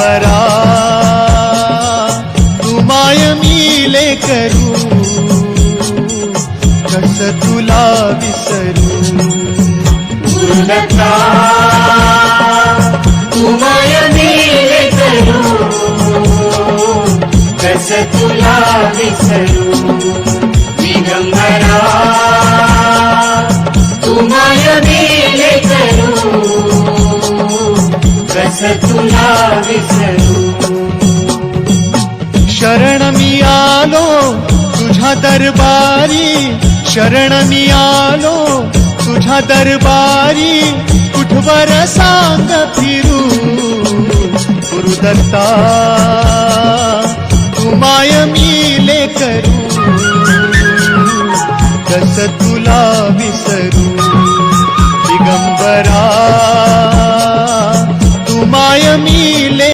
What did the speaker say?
दिगंबरा तू माय मिले करू कस तुला विसरू गुरुदत्ता तू माय मिले करू कस तुला विसरू दिगंबरा तू माय मिले करू कस तुला विसरू शरण मी आलो तुझ्या दरबारी शरण मी आलो तुझ्या दरबारी कुठवर सांग फिरू गुरुदत्ता तू माय मिले करू कस तुला विसरू दिगंबरा